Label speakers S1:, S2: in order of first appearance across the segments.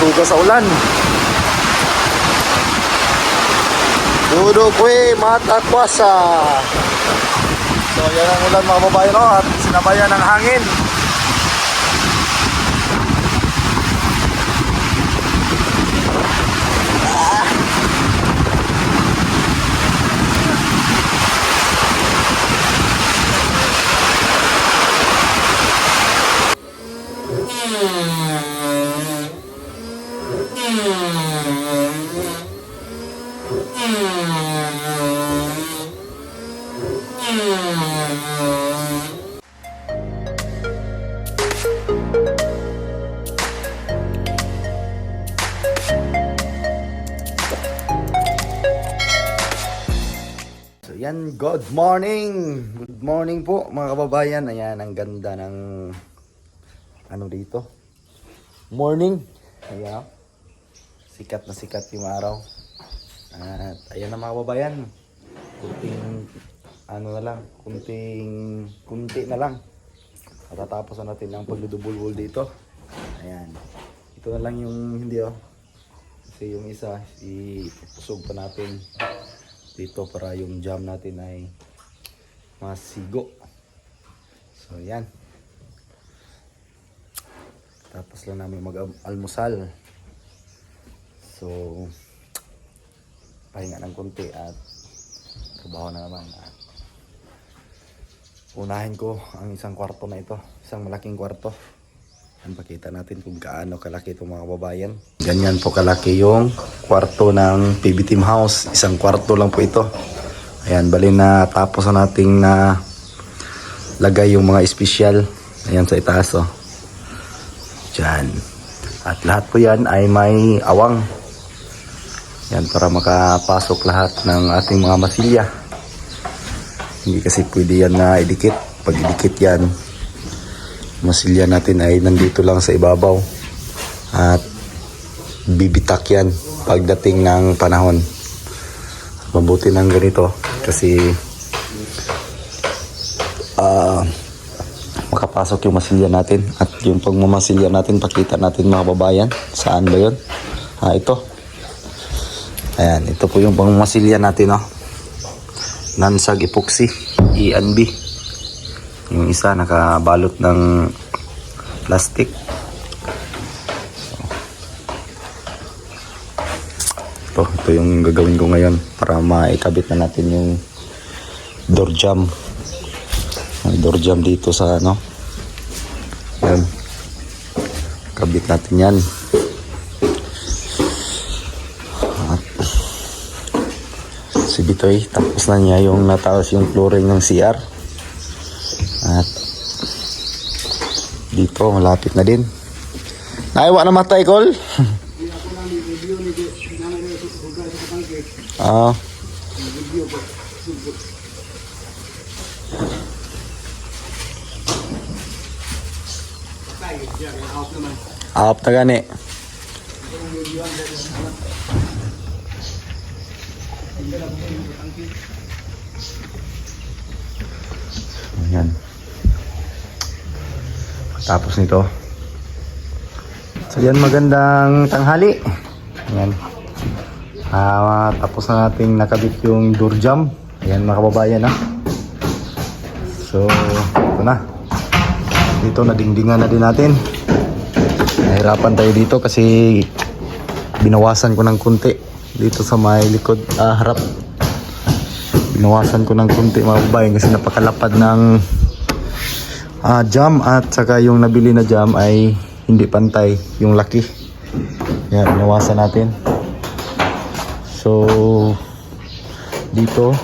S1: suga sa ulan. Dudo kwe matakwasa. So yan ang ulan mga babae, no? At sinabayan ng hangin. So yan, good morning. Good morning po mga kababayan. Ayan, ang ganda ng ano dito. Morning. Ayan. Sikat na sikat yung araw. At ayan na mga kababayan. Kunting ano na lang, kunti na lang. Matatapos na natin ang pagludubulbul dito. Ayan. Ito na lang yung hindi kasi yung isa ipusog pa natin dito para yung jam natin ay masigo. So yan. Tapos lang namin mag-almusal. So pahinga ng konti at trabaho na naman. At unahin ko ang isang kwarto na ito, isang malaking kwarto. Yan, pakita natin kung gaano kalaki itong mga kababayan. Ganyan po kalaki yung kwarto ng PB Team House. Isang kwarto lang po ito. Ayan, bali na tapos na nating na lagay yung mga espesyal. Ayan sa itaas Diyan. At lahat po yan ay may awang. Yan, para makapasok lahat ng ating mga masilya. Hindi kasi pwede yan na idikit. Pag idikit yan, masilya natin ay nandito lang sa ibabaw. At bibitak yan pagdating ng panahon. Mabuti ng ganito kasi makapasok yung masilya natin. At yung pagmamasilya natin, pakita natin mga babayan. Saan ba yun? Ito. Ayan, ito po yung pangmasilya natin, Nansag epoxy E&B. Yung isa nakabalot ng plastic. Ito yung gagawin ko ngayon para maikabit na natin yung door jamb. Door jamb dito sa Yan. Kabit natin yan. Si Bitoy, tapos na niya yung nataos yung flooring ng CR. At dito malapit na din. Naiwa na matay, Col. Ahap na gani. Ayan. Tapos nito. So yan, magandang tanghali. Ayan. Tapos na nating nakabit yung door jamb. Ayan mga kababayan So ito na. Dito nadingdingan na din natin. Nahirapan tayo dito kasi binawasan ko ng kunti dito sa may likod harap. Binawasan ko ng kunti mga kababayan kasi napakalapad ng jam at saka yung nabili na jam ay hindi pantay yung laki. Yan, binawasan natin. So dito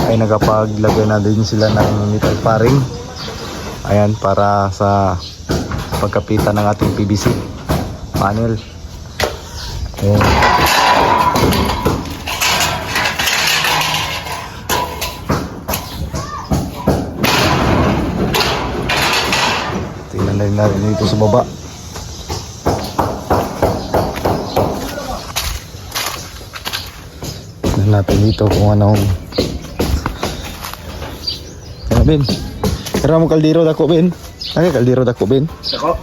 S1: ay nakapaglagay na din sila ng metal paring. Ayan, para sa pagkapitan ng ating PVC panel. Ayan. Tingnan na rin dito sa baba. Tingnan natin dito kung anong Ben. Kira mo kaldero dako Ben. Ay kaldero dako Ben. Dako.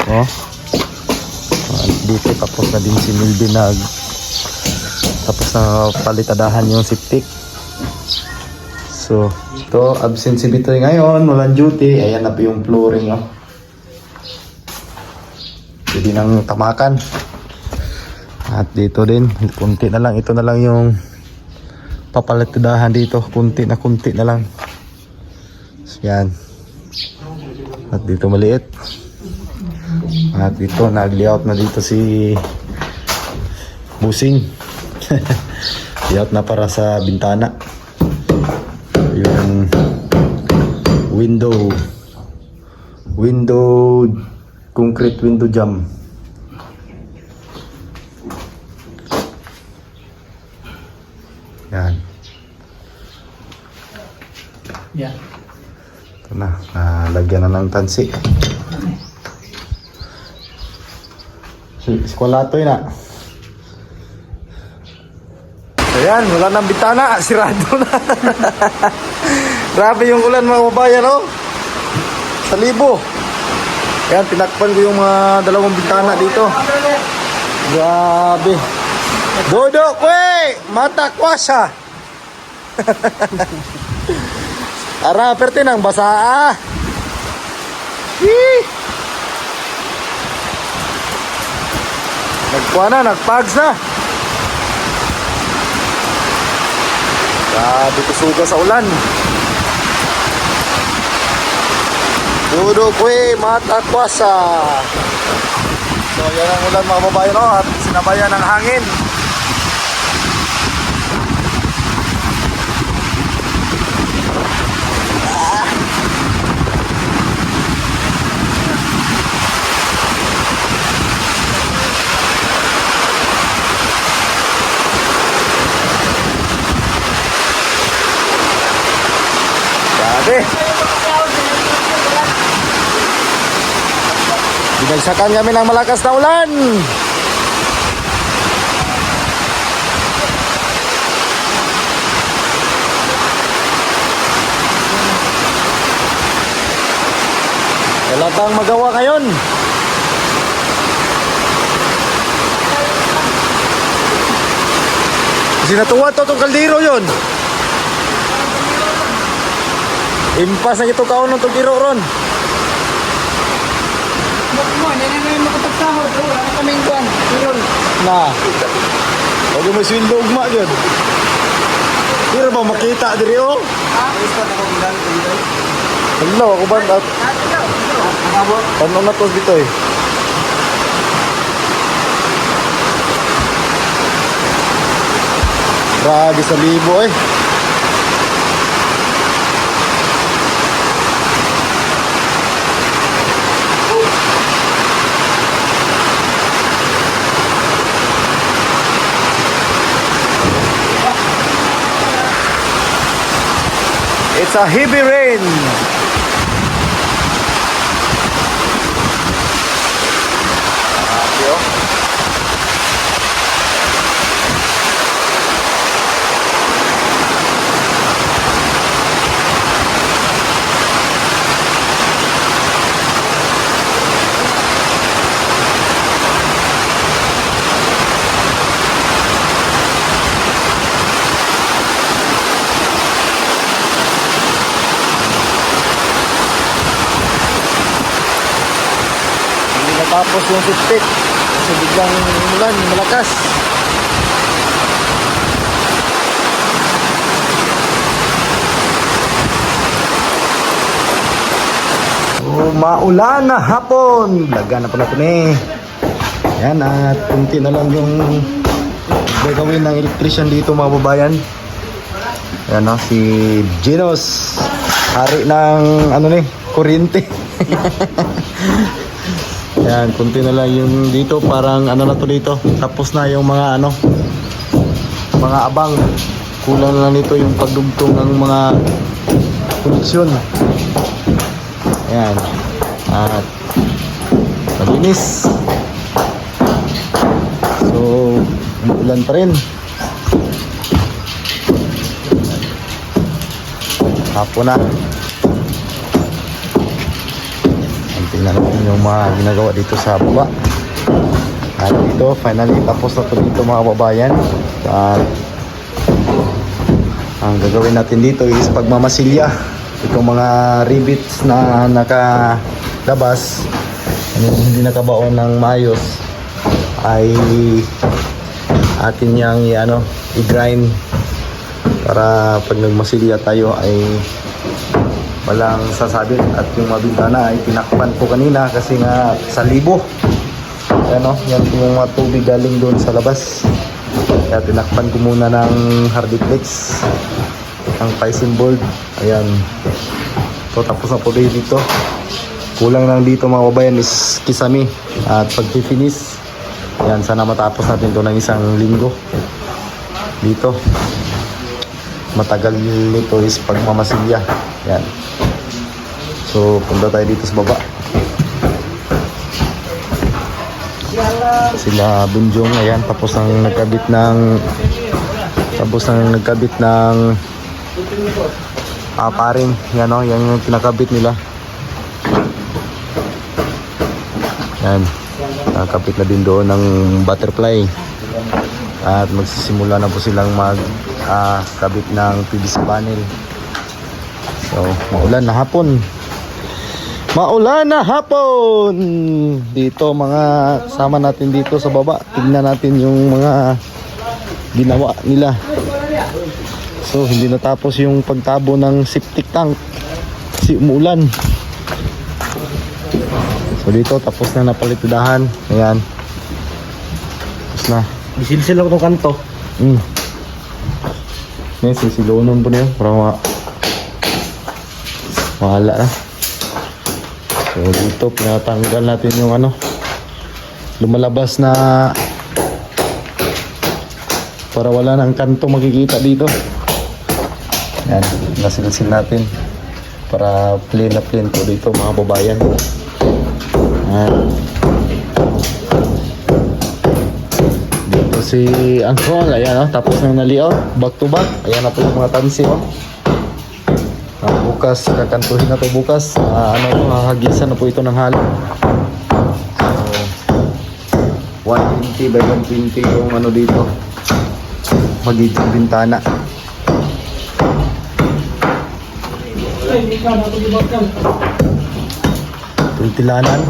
S1: Oh. dito tapos na din si Milby tapos na palitadahan yung septic. So ito, absent si Bitoy ngayon, walang duty. Ayan na po yung flooring, oh. Pwede nang tamakan. At dito din, kunti na lang, ito na lang yung papalitadahan dito, kunti na lang. So, yan. At dito maliit. At dito nag-layout na dito si Busing. Layout na para sa bintana. Yung window concrete window jamb. Yan.
S2: Yeah.
S1: Ito na, lagyan na ng tansi. Eskwalato yun, ah. Ayan, wala nang bitana, sirado na. Grabe yung ulan, mga kababayan, oh. Sa libo. Ayan, tinakpan ko yung mga dalawang bitana dito. Grabe. Dodo, kwe! Mata kwasa. Ara, perte nang basa, ah. Nagkuha na, nagpags na. Grabe kusuga sa ulan. Dodo, kwe! Mata kwasa. So, yan ang ulan, mga babae, no? At sinabayan ng hangin. Grabe. Binagsakan kami ng malakas na ulan. Wala tayong magawa ngayon. Sinatuwa to itong kaldero yun. Impas na ito kaon ng tugiro ron.
S2: Mo, hindi na ngayon makapagtahod. Wala kaming kuwan. Meron.
S1: Na. Huwag mo swildo ugma yun. Pero ba makita diri, oh? Hello, ako ba? Ano na to dito, eh? Grabe sa libo, eh. It's a heavy rain. Tapos yung toothpick kasi biglang umulan, malakas. So, maulan na hapon. Laga na pala ito, eh. Yan, at kunti na lang yung gagawin ng electrician dito, mga babayan. Yan, no, si Genos, hari ng kuryente. Yan, kunti na lang yung dito, parang ano na to dito. Tapos na yung mga mga abang. Kulang na lang nito yung pagdugtong ng mga koneksyon. Yan. At malinis. So, umulan pa rin. Hapon na. Tingnan natin yung mga ginagawa dito sa baba. At dito, finally, tapos na po dito mga kababayan. At ang gagawin natin dito is pagmamasilya. Itong mga rivets na nakalabas, hindi nakabaon ng maayos, ay atin yang i-grind para pag nagmasilya tayo ay walang sasabit. At yung mabintana ay tinakpan ko kanina kasi nga sa libo. Yan yung mga tubig galing doon sa labas. Kaya tinakpan ko muna ng hardiplex ang piping board. Ayan. So tapos na po dito. Kulang lang dito mga kabayan is kisame. At pag-finish, ayan, sana matapos natin to ng isang linggo. Dito. Matagal nito is pagmamasilya. Ayan. So punta tayo dito sa baba. Sila Bunjong, ayan, tapos nang nagkabit ng paring, yan o, yan yung pinakabit nila. Yan, nakakabit na din doon ng butterfly. At magsisimula na po silang kabit ng PVC panel. So, maulan na hapon. Dito mga sama natin dito sa baba. Tignan natin yung mga ginawa nila. So hindi natapos yung pagtabo ng septic tank kasi umulan. So dito tapos na napalitudahan. Ayan. Tapos na.
S2: Isilsil ako ng kanto.
S1: May sisilonon po na yun. Para mahala na. So dito pinatanggal natin yung lumalabas na para wala nang kanto makikita dito. Yan, nasilsil natin para plain na plain po dito mga babayan. Dito si Angkol, ayan tapos nang naliaw, back to back. Ayan na po yung mga tansi bukas, kakantuhin na to bukas. Hahagisan na po ito ng halo. So 120 by 120 yung dito magiging bintana. Tintilanan.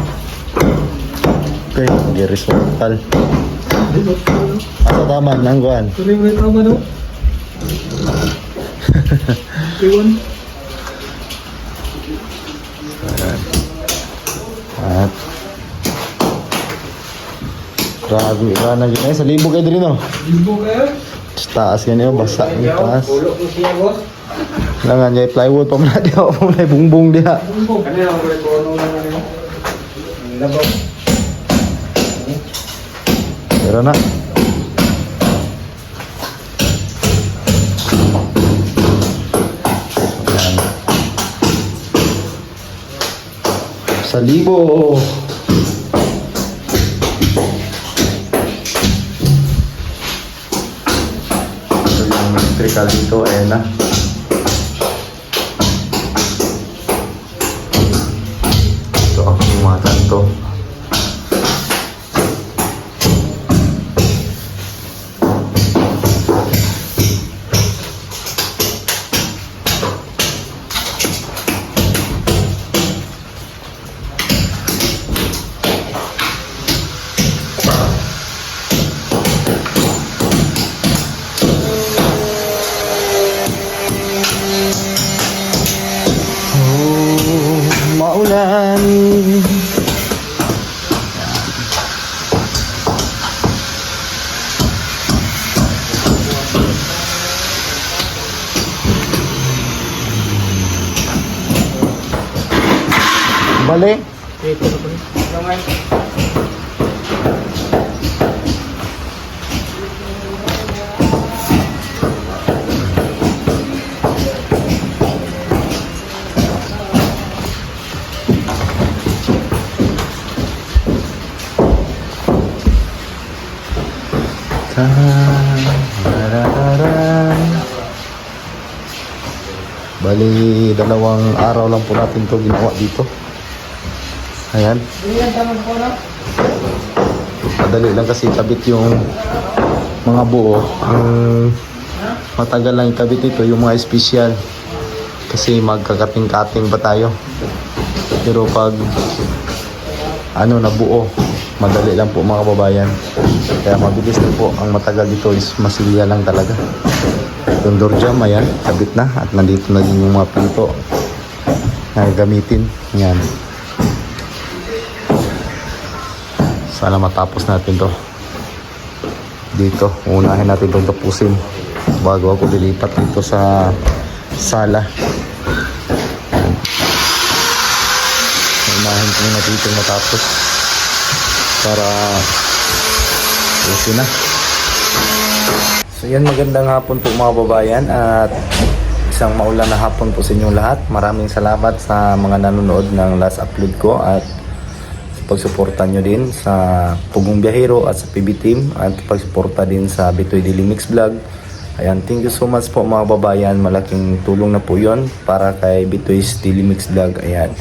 S1: Okay, horizontal. Asa tama nang kuan?
S2: Tama no? Iwan.
S1: At grabe ka na gina sa libo kayo din
S2: Libo kayo?
S1: sa taas ganyan basa yung taas.
S2: Pulo ko siya boss.
S1: Langan jay plywood pa man di ako pa bungbong diha.
S2: Kanina ako rin kono lang ano. Labaw.
S1: Pero na. Ayan. Sa libo. Ito yung electrical dito, ayan na. Ito yung mga kanto. Maulan. Balik.
S2: Ito na po. Langan.
S1: Bali, 2 araw lang po natin to ginawa dito. Ayan.
S2: Ilan tama ko na?
S1: Madali madali lang kasi kabit yung mga buo. Ang matagal lang ikabit ito yung mga special kasi magkakating-kating pa tayo. Pero pag nabuo, madali lang po mga kababayan. Kaya mabilis na po. Ang matagal dito is masilya lang talaga. Yung door jam, ayan, kabit na. At nandito na din yung mga pinto na gamitin. Ayan. Sana matapos natin to. Dito, unahin natin itong tapusin bago ako lilipat dito sa sala. Unahin ko na dito matapos para usin na. So yan, magandang hapon po mga babayan at isang maulan na hapon po sa inyong lahat. Maraming salamat sa mga nanonood ng last upload ko at pagsuporta nyo din sa Pugong Biyahero at sa PB Team at pagsuporta din sa Bitoy Daily Mix Vlog. Ayan, thank you so much po mga babayan. Malaking tulong na po yon para kay Bitoy's Daily Mix Vlog. Ayan,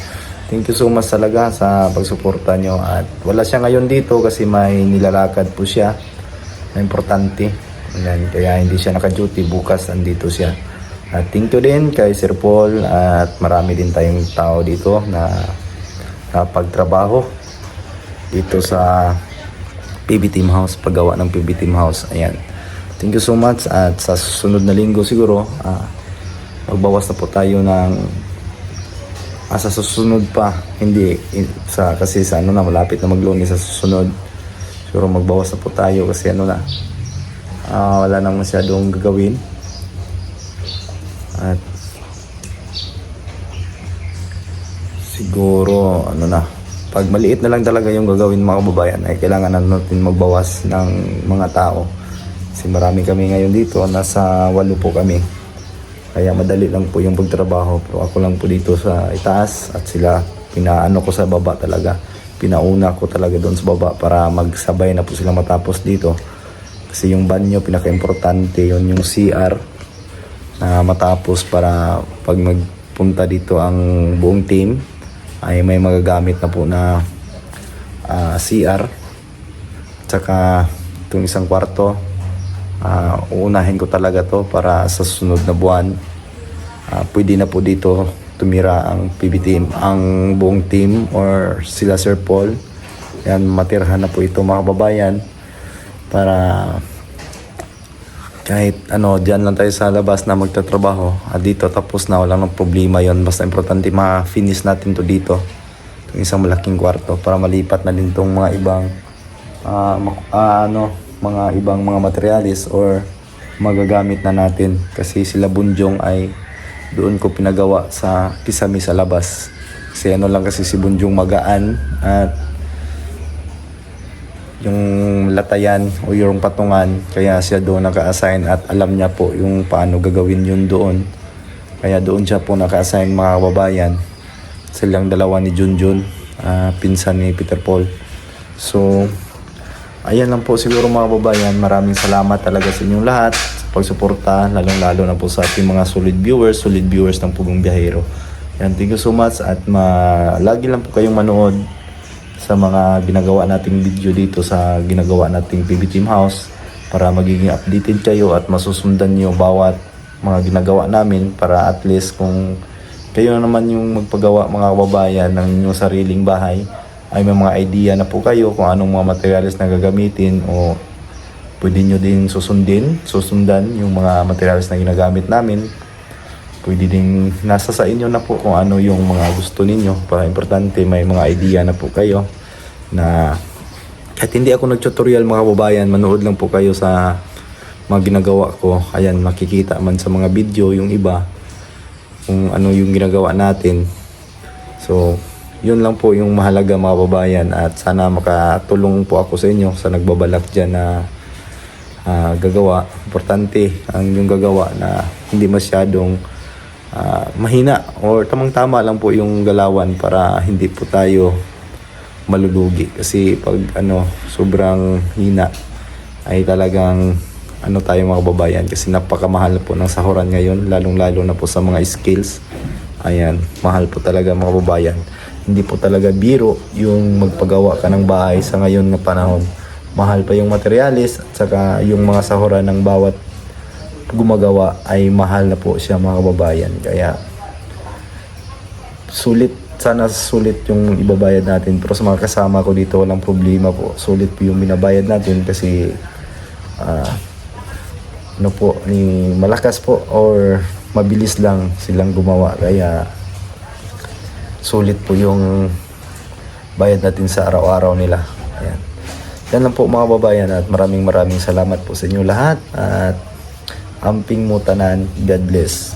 S1: thank you so much talaga sa pagsuporta nyo. At wala siya ngayon dito kasi may nilalakad po siya na importante. Ayan, kaya hindi siya naka-duty. Bukas andito siya. At thank you din kay Sir Paul at marami din tayong tao dito na pagtrabaho dito sa PB Team House, paggawa ng PB Team House. Ayan, thank you so much. At sa susunod na linggo siguro magbawas na po tayo ng sa susunod pa, hindi kasi sa malapit na mag-Lunes sa susunod. Siguro magbawas na po tayo kasi wala nang masyadong gagawin. At siguro pag maliit na lang talaga yung gagawin mga kababayan ay kailangan na natin magbawas ng mga tao. Kasi marami kami ngayon dito, nasa 8 po kami. Kaya madali lang po yung pagtrabaho. Pero ako lang po dito sa itaas at sila pinaano ko sa baba talaga. Pinauna ko talaga doon sa baba para magsabay na po sila matapos dito. Kasi yung banyo pinaka-importante, yun yung CR na matapos para pag magpunta dito ang buong team ay may magagamit na po na CR. Tsaka itong isang kwarto, uunahin ko talaga to para sa susunod na buwan pwede na po dito tumira ang PB Team, ang buong team or sila Sir Paul. Yan, matirhan na po ito mga kababayan para kahit dyan lang tayo sa labas na magtatrabaho at dito tapos na, walang problema yon. Basta importante ma-finish natin to dito, itong isang malaking kwarto para malipat na din tong mga ibang mga ibang mga materialis or magagamit na natin. Kasi sila Bunjong ay doon ko pinagawa sa Kisame sa labas. Kasi lang kasi si Bunjong magaan at yung latayan o yung patungan, kaya siya doon naka-assign at alam niya po yung paano gagawin yun doon. Kaya doon siya po naka-assign mga kababayan. Silang dalawa ni Junjun, pinsan ni Peter Paul. So ayan lang po siguro mga kababayan. Maraming salamat talaga sa inyong lahat sa pagsuporta, lalong-lalo na po sa ating mga solid viewers ng Pugong Biyahero. Yan, thank you so much at lagi lang po kayong manood sa mga ginagawa nating video dito sa ginagawa nating PB Team House para magiging updated kayo at masusundan nyo bawat mga ginagawa namin para at least kung kayo na naman yung magpagawa mga kababayan ng inyong sariling bahay ay may mga idea na po kayo kung anong mga materials na gagamitin o pwede nyo din susundan yung mga materials na ginagamit namin. Pwede din nasa sa inyo na po kung ano yung mga gusto ninyo. Para importante may mga idea na po kayo na kahit hindi ako nag-tutorial mga kababayan, manood lang po kayo sa mga ginagawa ko. Ayan, makikita man sa mga video yung iba kung ano yung ginagawa natin. So yun lang po yung mahalaga mga kababayan at sana makatulong po ako sa inyo sa nagbabalak dyan na gagawa. Importante ang yung gagawa na hindi masyadong mahina or tamang-tama lang po yung galawan para hindi po tayo malulugi. Kasi pag sobrang hina ay talagang tayo mga kababayan kasi napakamahal po ng sahuran ngayon, lalong-lalo na po sa mga skills. Ayan, mahal po talaga mga kababayan. Hindi po talaga biro yung magpagawa ka ng bahay sa ngayon na panahon. mahal pa yung materialis at saka yung mga sahuran ng bawat gumagawa ay mahal na po siya mga kababayan. Kaya sana sulit yung ibabayad natin, pero sa mga kasama ko dito walang problema po, sulit po yung binabayad natin kasi malakas po or mabilis lang silang gumawa, kaya sulit po yung bayad natin sa araw-araw nila. Ayan. Yan lang po mga babayan, at maraming salamat po sa inyo lahat, at amping mutanan. God bless.